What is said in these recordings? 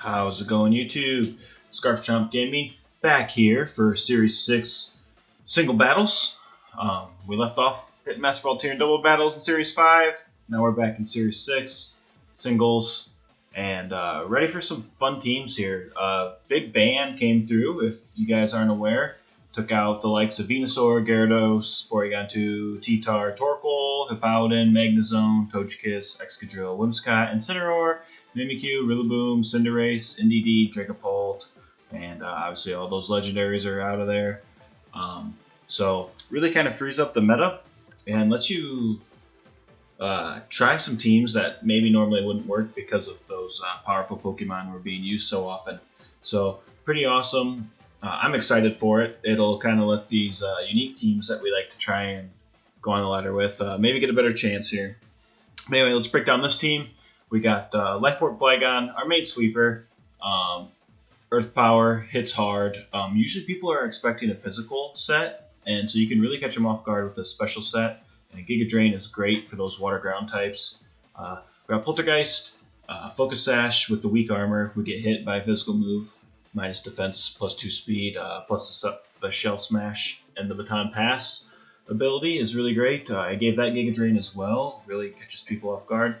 How's it going, YouTube? Scarf Chomp Gaming back here for Series 6 single battles. We left off hitting Master Ball Tier and double battles in Series 5. Now we're back in Series 6 singles and ready for some fun teams here. Big ban came through, if you guys aren't aware. Took out the likes of Venusaur, Gyarados, Porygon 2, T-Tar, Torkoal, Hippowdon, Magnezone, Togekiss, Excadrill, Whimsicott, Incineroar, Mimikyu, Rillaboom, Cinderace, Indeedee, Dragapult, and obviously all those legendaries are out of there. So really kind of frees up the meta and lets you try some teams that maybe normally wouldn't work because of those powerful Pokemon were being used so often. So pretty awesome. I'm excited for it. It'll kind of let these unique teams that we like to try and go on the ladder with maybe get a better chance here. Anyway, let's break down this team. We got Life Orb Flygon, our main sweeper. Earth Power hits hard. Usually people are expecting a physical set, and so you can really catch them off guard with a special set. And Giga Drain is great for those water ground types. We got Poltergeist, Focus Sash with the weak armor if we get hit by a physical move. Minus defense, plus 2 speed, plus the Shell Smash and the Baton Pass ability is really great. I gave that Giga Drain as well. Really catches people off guard.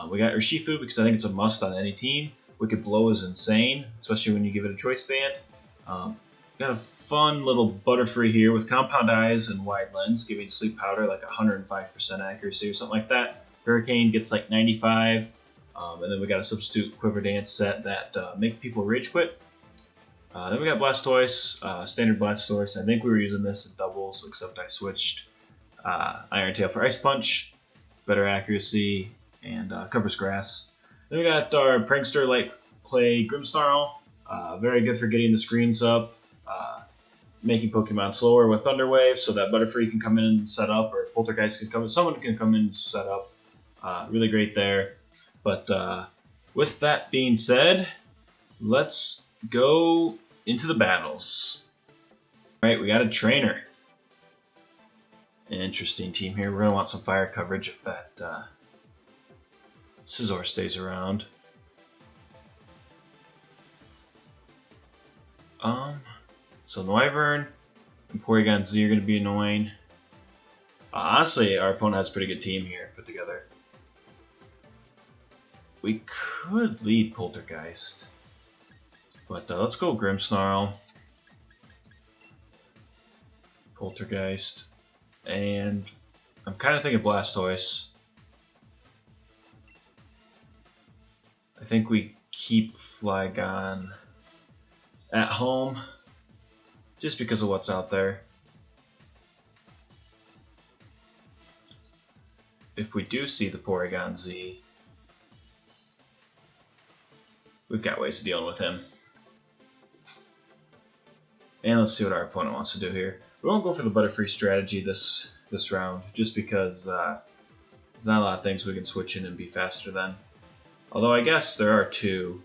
We got Urshifu because I think it's a must on any team. Wicked Blow is insane, especially when you give it a choice band. Got a fun little Butterfree here with Compound Eyes and Wide Lens, giving Sleep Powder like 105% accuracy or something like that. Hurricane gets like 95. And then we got a substitute Quiver Dance set that make people rage quit. Then we got Blastoise, standard Blastoise. I think we were using this in doubles, except I switched Iron Tail for Ice Punch, better accuracy, and covers grass. Then we got our Prankster Light Clay Grimmsnarl, very good for getting the screens up, making Pokemon slower with Thunder Wave, so that Butterfree can come in and set up, or Poltergeist can come in, someone can come in and set up. Really great there. But with that being said, let's go into the battles. Alright, we got a trainer. An interesting team here. We're going to want some fire coverage if that Scizor stays around. So Noivern and Porygon Z are going to be annoying. Honestly, our opponent has a pretty good team here put together. We could lead Poltergeist. But let's go Grimmsnarl, Poltergeist, and I'm kind of thinking Blastoise. I think we keep Flygon at home just because of what's out there. If we do see the Porygon Z, we've got ways of dealing with him. And let's see what our opponent wants to do here. We won't go for the Butterfree strategy this round, just because there's not a lot of things we can switch in and be faster than. Although I guess there are 2,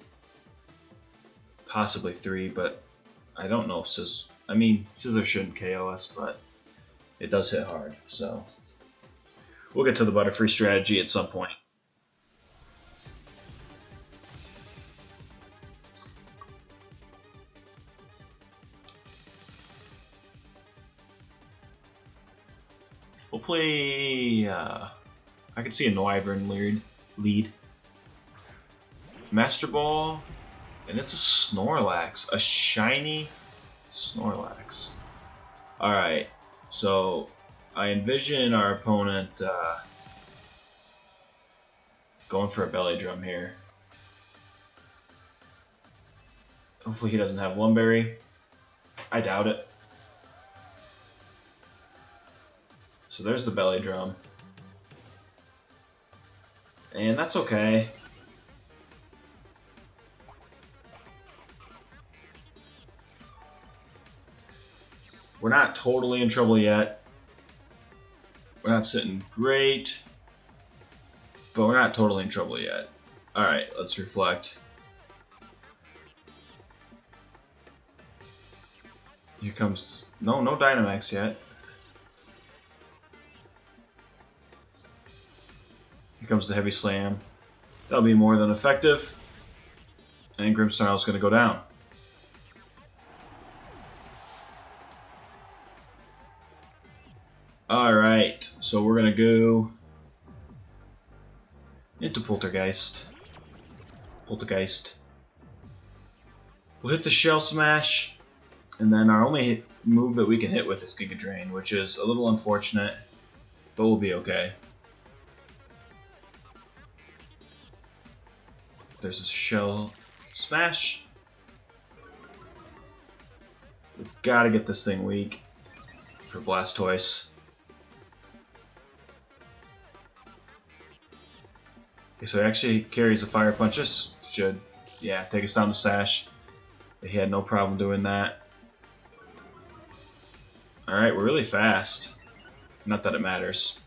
possibly 3, but I don't know if Scizor shouldn't KO us, but it does hit hard, so we'll get to the Butterfree strategy at some point. Hopefully, I can see a Noivern lead. Master Ball, and it's a Snorlax, a shiny Snorlax. Alright, so I envision our opponent going for a Belly Drum here. Hopefully he doesn't have Lumberry. I doubt it. So there's the Belly Drum. And that's okay. We're not totally in trouble yet. We're not sitting great. But we're not totally in trouble yet. Alright, let's reflect. Here comes... No Dynamax yet. Here comes the Heavy Slam. That'll be more than effective. And Grimmsnarl is going to go down. Alright, so we're going to go into Poltergeist. We'll hit the Shell Smash, and then our only move that we can hit with is Giga Drain, which is a little unfortunate, but we'll be okay. There's a Shell Smash. We've got to get this thing weak for Blastoise. Okay, so he actually carries a Fire Punch. This should, yeah, take us down to Sash. He had no problem doing that. Alright, we're really fast. Not that it matters.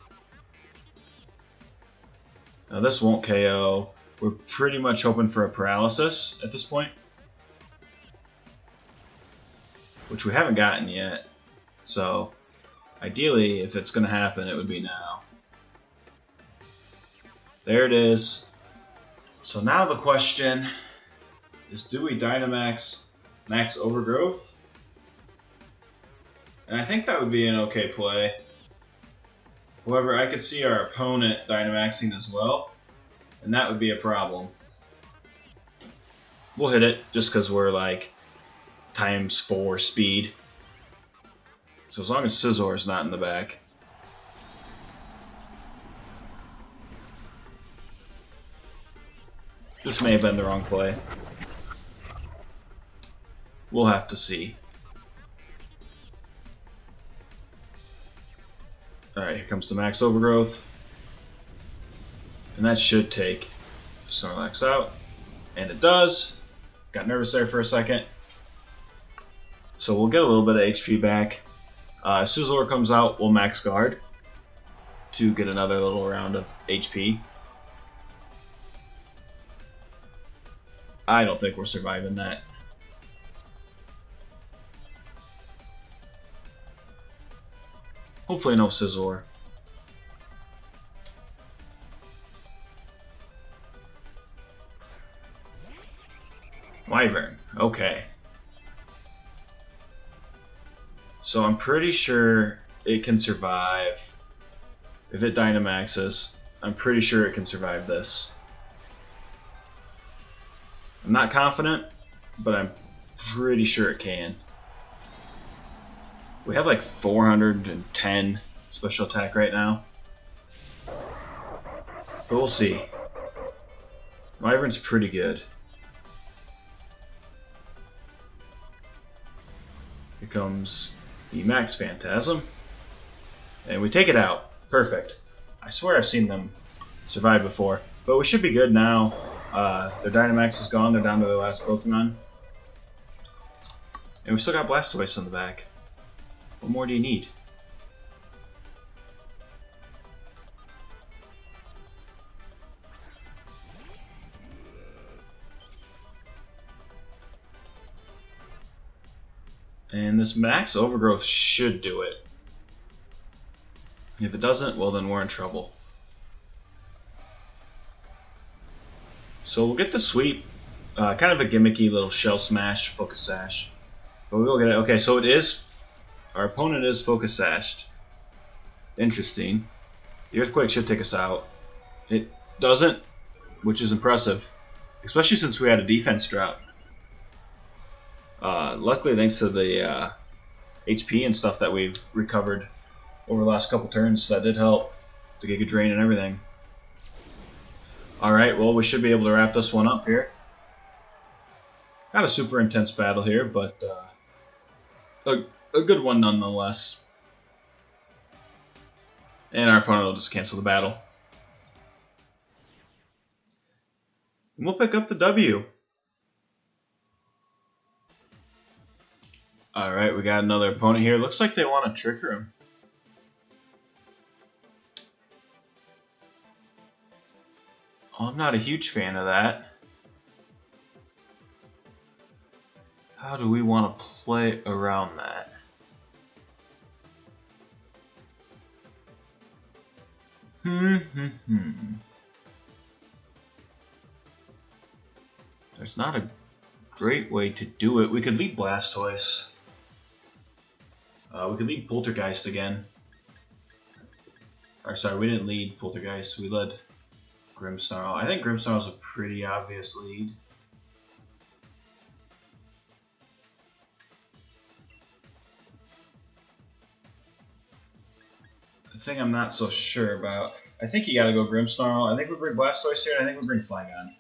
Now this won't KO. We're pretty much hoping for a Paralysis at this point, which we haven't gotten yet. So, ideally, if it's going to happen, it would be now. There it is. So now the question is, do we Dynamax Max Overgrowth? And I think that would be an okay play. However, I could see our opponent Dynamaxing as well, and that would be a problem. We'll hit it just because we're like ×4 speed. So as long as Scizzor's not in the back. This may have been the wrong play. We'll have to see. Alright, here comes the Max Overgrowth. And that should take Snorlax out. And it does. Got nervous there for a second. So we'll get a little bit of HP back. As Scizor comes out, we'll Max Guard to get another little round of HP. I don't think we're surviving that. Hopefully no Scizor. Wyvern. Okay. So I'm pretty sure it can survive. If it Dynamaxes, I'm pretty sure it can survive this. I'm not confident, but I'm pretty sure it can. We have like 410 special attack right now. But we'll see. Wyvern's pretty good. Here comes the Max Phantasm. And we take it out. Perfect. I swear I've seen them survive before. But we should be good now. Their Dynamax is gone. They're down to their last Pokemon. And we still got Blastoise in the back. What more do you need? And this Max Overgrowth should do it. If it doesn't, well then we're in trouble. So we'll get the sweep. Kind of a gimmicky little Shell Smash, Focus Sash. But we will get it. Okay, so it is... Our opponent is Focus Sashed. Interesting. The Earthquake should take us out. It doesn't, which is impressive. Especially since we had a defense drop. Luckily, thanks to the HP and stuff that we've recovered over the last couple turns, that did help. The Giga Drain and everything. Alright, well, we should be able to wrap this one up here. Not a super intense battle here, but a good one nonetheless. And our opponent will just cancel the battle. And we'll pick up the W. Alright, we got another opponent here. Looks like they want to trigger him. Oh, I'm not a huge fan of that. How do we want to play around that? There's not a Great way to do it. We could lead Blastoise. We could lead Poltergeist again. Or sorry, we didn't lead Poltergeist. We led Grimmsnarl. I think Grimmsnarl's a pretty obvious lead. The thing I'm not so sure about, I think you gotta go Grimmsnarl. I think we bring Blastoise here, and I think we bring Flygon.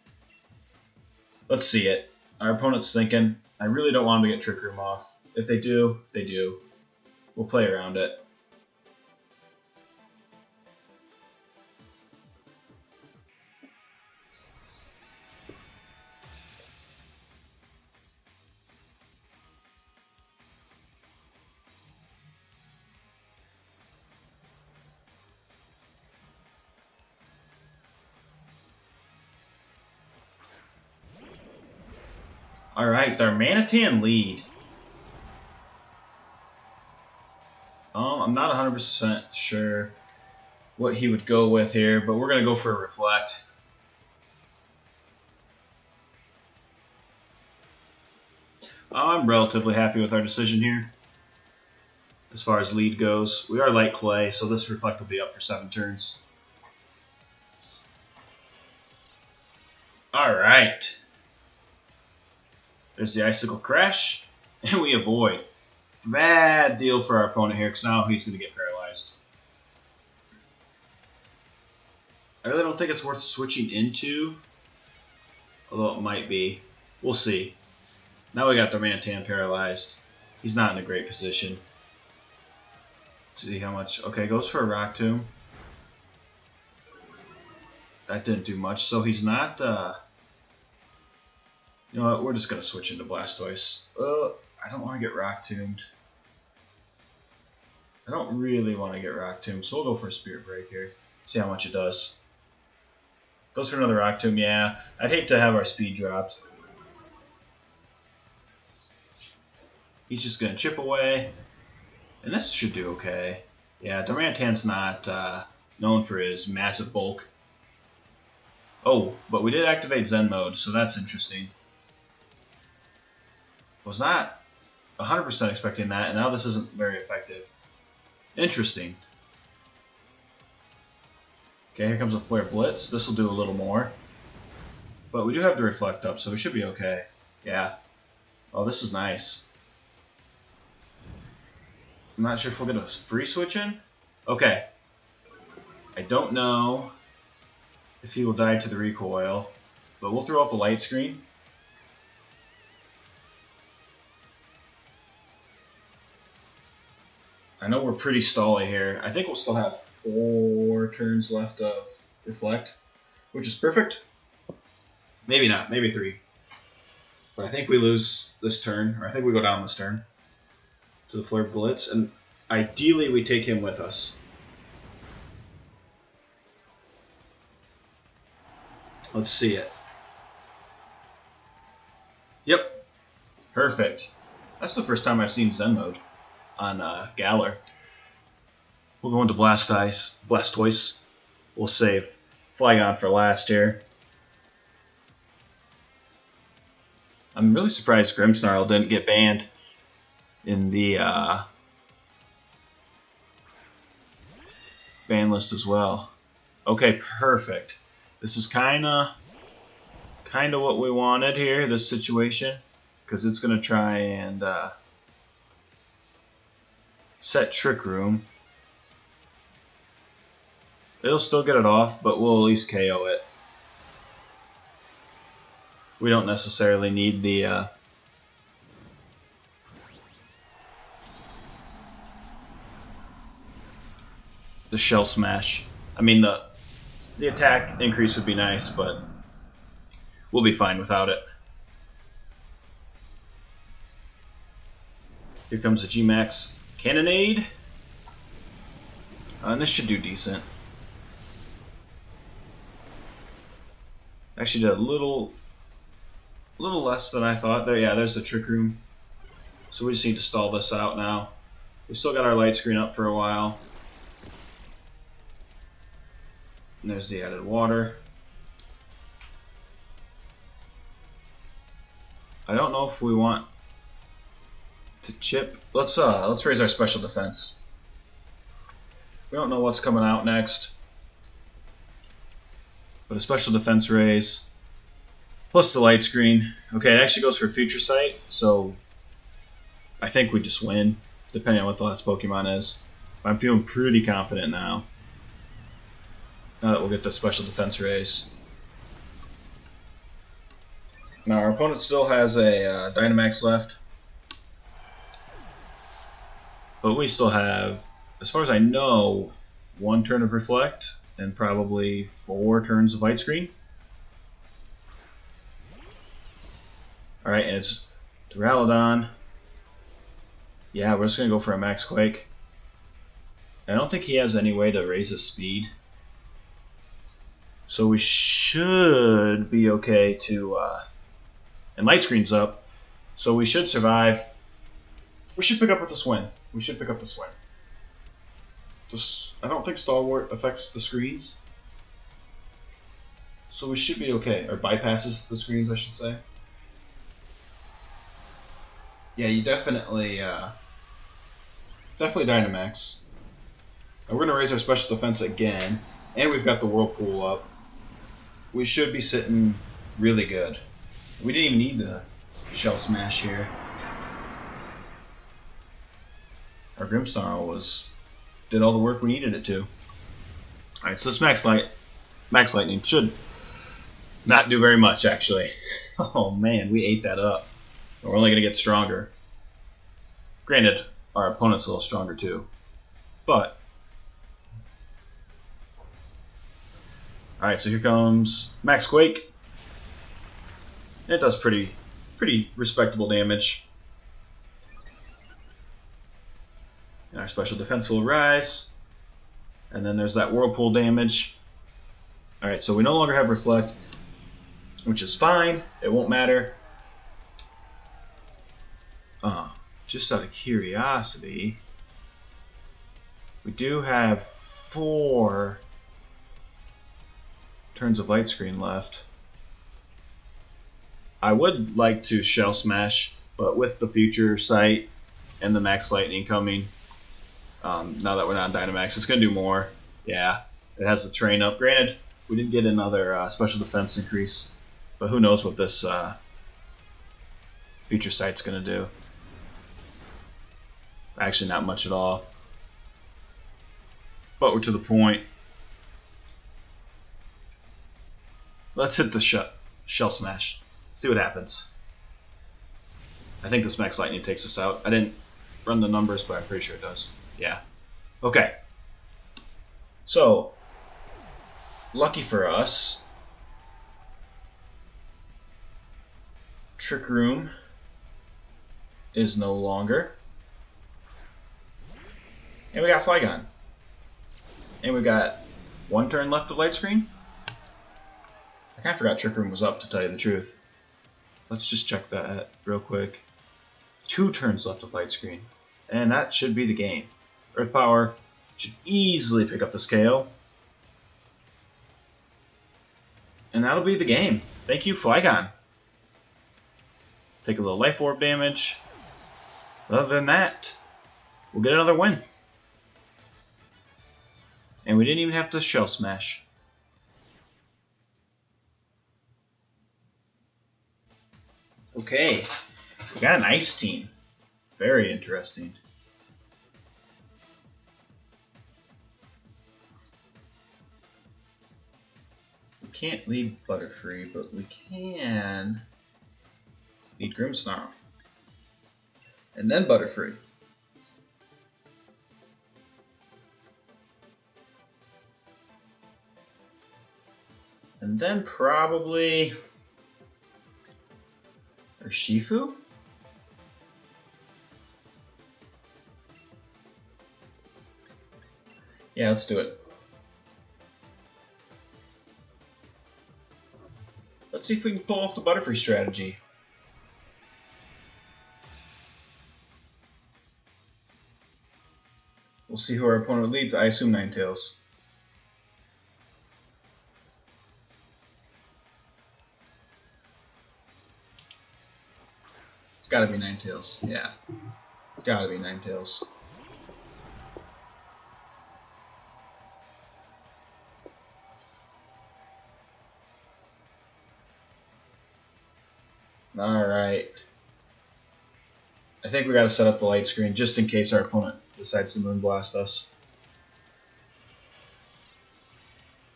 Let's see it. Our opponent's thinking, I really don't want them to get Trick Room off. If they do, they do. We'll play around it. Alright, our Domantan lead. I'm not 100% sure what he would go with here, but we're going to go for a Reflect. I'm relatively happy with our decision here. As far as lead goes, we are light clay, so this Reflect will be up for 7 turns. Alright. There's the Icicle Crash, and we avoid. Bad deal for our opponent here, because now he's going to get paralyzed. I really don't think it's worth switching into, although it might be. We'll see. Now we got Domantan paralyzed. He's not in a great position. Let's see how much. Okay, goes for a Rock Tomb. That didn't do much, so he's not. You know what? We're just gonna switch into Blastoise. I don't want to get Rock Tombed. I don't really want to get Rock Tomb, so we'll go for a Spirit Break here. See how much it does. Goes for another Rock Tomb, yeah. I'd hate to have our speed dropped. He's just going to chip away. And this should do okay. Yeah, Domantan's not known for his massive bulk. Oh, but we did activate Zen mode, so that's interesting. Was not 100% expecting that, and now this isn't very effective. Interesting. Okay, here comes a Flare Blitz. This will do a little more. But we do have the Reflect up, so we should be okay. Yeah. Oh, this is nice. I'm not sure if we'll get a free switch in. Okay. I don't know if he will die to the recoil, but we'll throw up a light screen. I know we're pretty stally here. I think we'll still have 4 turns left of Reflect, which is perfect. Maybe not, maybe 3. But I think we lose this turn, or I think we go down this turn to the Flare Blitz, and ideally we take him with us. Let's see it. Yep, perfect. That's the first time I've seen Zen mode on Galar. We'll go into Blastoise. We'll save Flygon for last here. I'm really surprised Grimmsnarl didn't get banned in the ban list as well. Okay, perfect. This is kind of what we wanted here, this situation, because it's going to try and set Trick Room. It'll still get it off, but we'll at least KO it. We don't necessarily need the Shell Smash. I mean, the attack increase would be nice, but we'll be fine without it. Here comes the G-Max Cannonade. And this should do decent. Actually did a little less than I thought. There, yeah, there's the Trick Room. So we just need to stall this out now. We still got our light screen up for a while. And there's the added water. I don't know if we want to chip. Let's raise our special defense. We don't know what's coming out next, but a special defense raise plus the light screen. Okay, it actually goes for future sight, so I think we just win, depending on what the last Pokemon is. I'm feeling pretty confident now. Now that we'll get the special defense raise. Now our opponent still has a Dynamax left, but we still have, as far as I know, 1 turn of Reflect and probably 4 turns of Light Screen. Alright, and it's Duraludon. Yeah, we're just going to go for a Max Quake. I don't think he has any way to raise his speed. So we should be okay to... and Light Screen's up, so we should survive. We should pick up with this win. We should pick up this win. I don't think Stalwart affects the screens. So we should be okay. Or bypasses the screens, I should say. Yeah, you definitely Dynamax. And we're going to raise our special defense again. And we've got the Whirlpool up. We should be sitting really good. We didn't even need the Shell Smash here. Our Grimmsnarl did all the work we needed it to. Alright, so this Max Lightning should not do very much, actually. Oh man, we ate that up. We're only going to get stronger. Granted, our opponent's a little stronger too. But alright, so here comes Max Quake. It does pretty respectable damage. And our special defense will rise. And then there's that Whirlpool damage. Alright, so we no longer have Reflect, which is fine. It won't matter. Just out of curiosity, we do have 4 turns of Light Screen left. I would like to Shell Smash, but with the Future Sight and the Max Lightning coming, now that we're not on Dynamax, it's going to do more. Yeah, it has the train up. Granted, we didn't get another special defense increase, but who knows what this Future Sight's going to do. Actually, not much at all. But we're to the point. Let's hit the Shell Smash. See what happens. I think this Max Lightning takes us out. I didn't run the numbers, but I'm pretty sure it does. Yeah. Okay. So, lucky for us, Trick Room is no longer. And we got Flygon. And we got 1 turn left of Light Screen. I kind of forgot Trick Room was up, to tell you the truth. Let's just check that real quick. 2 turns left of Light Screen. And that should be the game. Earth Power should easily pick up this KO. And that'll be the game. Thank you, Flygon. Take a little Life Orb damage. Other than that, we'll get another win. And we didn't even have to Shell Smash. Okay, we got an Ice team. Very interesting. We can't lead Butterfree, but we can lead Grimmsnarl. And then Butterfree. And then probably Urshifu? Yeah, let's do it. Let's see if we can pull off the Butterfree strategy. We'll see who our opponent leads. I assume Ninetales. It's gotta be Ninetales. Yeah. Gotta be Ninetales. Alright. I think we gotta set up the light screen just in case our opponent decides to Moonblast us.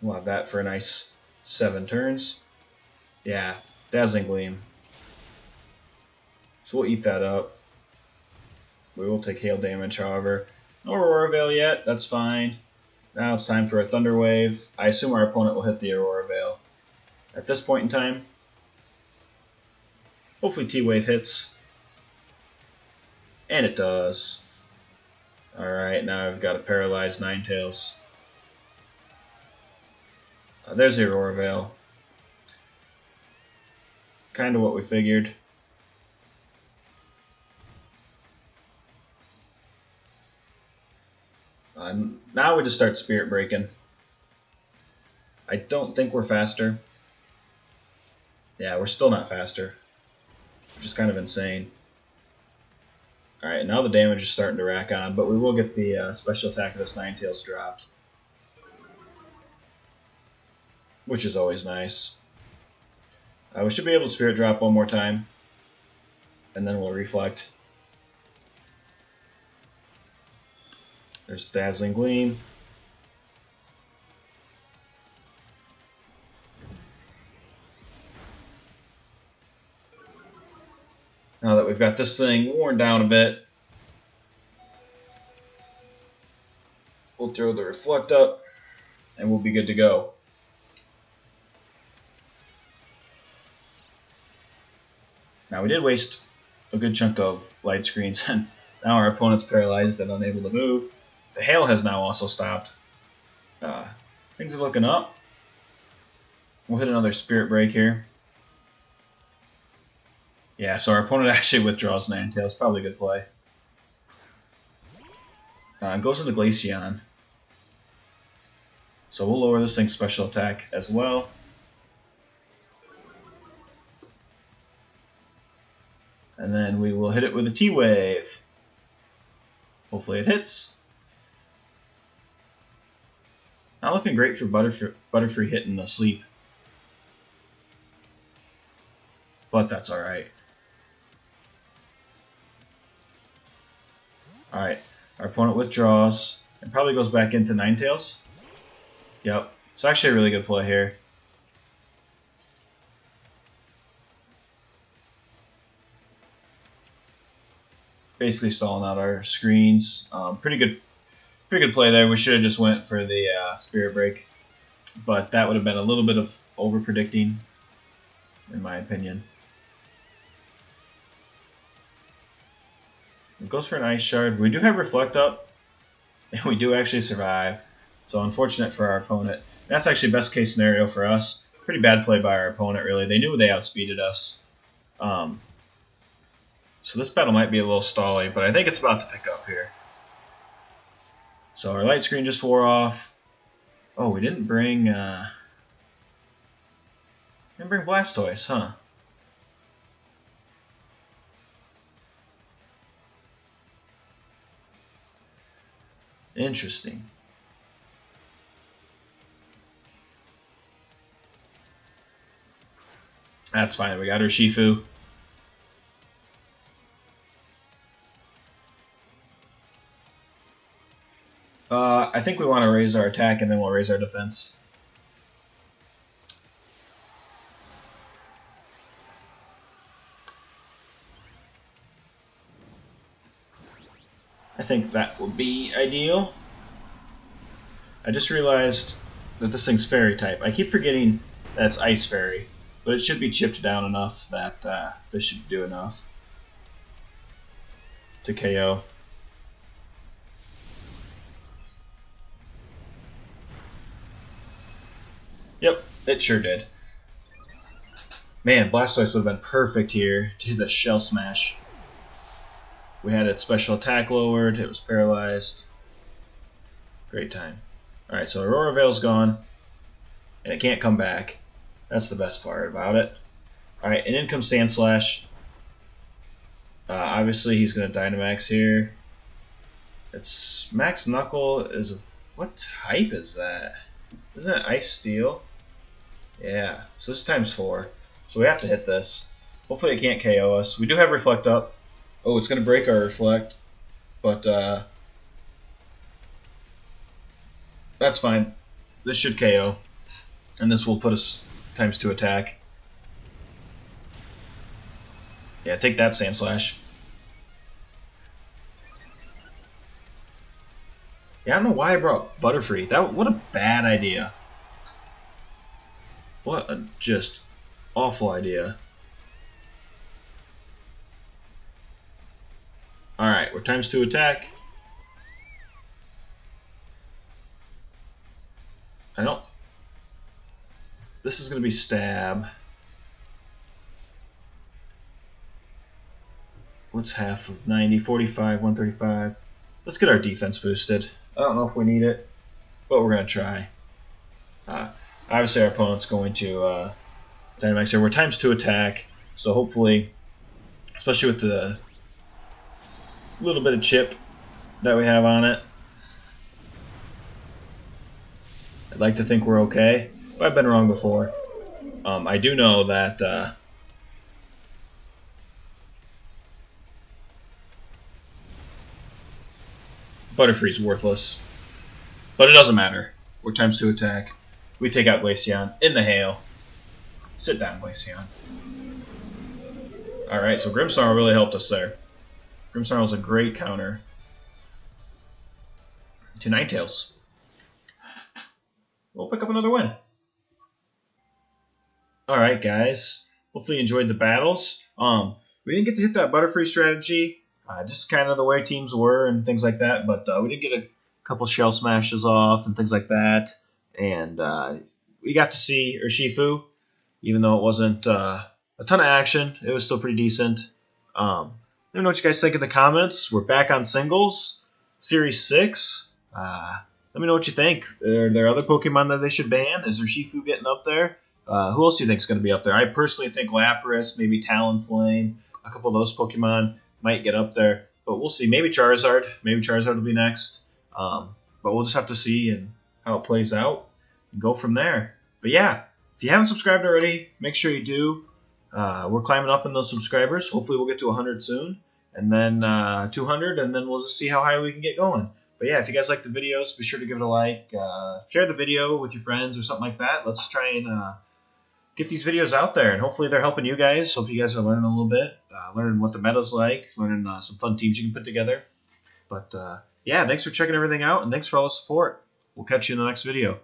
We'll have that for a nice 7 turns. Yeah, Dazzling Gleam. So we'll eat that up. We will take hail damage, however. No Aurora Veil yet, that's fine. Now it's time for a Thunder Wave. I assume our opponent will hit the Aurora Veil. At this point in time, hopefully T-Wave hits. And it does. Alright, now I've got a paralyzed Ninetales. There's the Aurora Veil. Kind of what we figured. Now we just start Spirit Breaking. I don't think we're faster. Yeah, we're still not faster. Which is kind of insane. Alright, now the damage is starting to rack on, but we will get the special attack of this Ninetales dropped. Which is always nice. We should be able to Spirit Drop one more time. And then we'll Reflect. There's Dazzling Gleam. Now that we've got this thing worn down a bit, we'll throw the Reflect up, and we'll be good to go. Now we did waste a good chunk of light screens, and now our opponent's paralyzed and unable to move. The hail has now also stopped. Things are looking up. We'll hit another Spirit Break here. Yeah, so our opponent actually withdraws Ninetales. Probably a good play. Goes to the Glaceon. So we'll lower this thing's special attack as well. And then we will hit it with a T-Wave. Hopefully it hits. Not looking great for Butterfree hitting asleep. But that's alright. Alright, our opponent withdraws and probably goes back into Ninetales. Yep, it's actually a really good play here. Basically stalling out our screens. Pretty good play there. We should have just went for the Spirit Break, but that would have been a little bit of over predicting, in my opinion. It goes for an Ice Shard. We do have Reflect up, and we do actually survive. So unfortunate for our opponent. That's actually best case scenario for us. Pretty bad play by our opponent, really. They knew they outspeeded us. So this battle might be a little stally, but I think it's about to pick up here. So our light screen just wore off. Oh, we didn't bring Blastoise, huh? Interesting. That's fine. We got our Shifu. I think we want to raise our attack and then we'll raise our defense. I think that will be ideal. I just realized that this thing's Fairy type. I keep forgetting that it's Ice Fairy, but it should be chipped down enough that this should do enough to KO. Yep, it sure did. Man, Blastoise would have been perfect here to hit the Shell Smash. We had its special attack lowered, it was paralyzed. Great time. Alright, so Aurora Veil's gone, and it can't come back. That's the best part about it. Alright, and in comes Sand Slash. Obviously, he's going to Dynamax here. Its Max Knuckle is... What type is that? Isn't it Ice Steel? Yeah, so this is ×4. So we have to hit this. Hopefully it can't KO us. We do have Reflect up. Oh, it's going to break our Reflect. But that's fine. This should KO. And this will put us ×2 attack. Yeah, take that, Sandslash. Yeah, I don't know why I brought Butterfree. What a bad idea. What a just awful idea. Alright, we're ×2 attack. I don't... This is going to be Stab. What's half of 90? 45, 135. Let's get our defense boosted. I don't know if we need it, but we're going to try. Obviously, our opponent's going to Dynamax here. We're ×2 attack, so hopefully, especially with the little bit of chip that we have on it, I'd like to think we're okay, but I've been wrong before. I do know that Butterfree's worthless, but it doesn't matter. We're ×2 attack. We take out Glaceon in the hail. Sit down, Glaceon. Alright, so Grimmsnarl really helped us there. Grimmsnarl was a great counter to Ninetales. We'll pick up another win. Alright, guys. Hopefully you enjoyed the battles. We didn't get to hit that Butterfree strategy. Just kind of the way teams were and things like that. But we did get a couple Shell Smashes off and things like that. And we got to see Urshifu, even though it wasn't a ton of action. It was still pretty decent. Let me know what you guys think in the comments. We're back on singles. Series 6. Let me know what you think. Are there other Pokemon that they should ban? Is Urshifu getting up there? Who else do you think is going to be up there? I personally think Lapras, maybe Talonflame, a couple of those Pokemon might get up there. But we'll see. Maybe Charizard. Maybe Charizard will be next. But we'll just have to see and how it plays out and go from there. But yeah, if you haven't subscribed already, make sure you do. We're climbing up in those subscribers. Hopefully we'll get to 100 soon. And then 200, and then we'll just see how high we can get going. But yeah, if you guys like the videos, be sure to give it a like. Share the video with your friends or something like that. Let's try and get these videos out there, and hopefully they're helping you guys. Hope you guys are learning a little bit, learning what the meta's like, learning some fun teams you can put together. But yeah, thanks for checking everything out, and thanks for all the support. We'll catch you in the next video.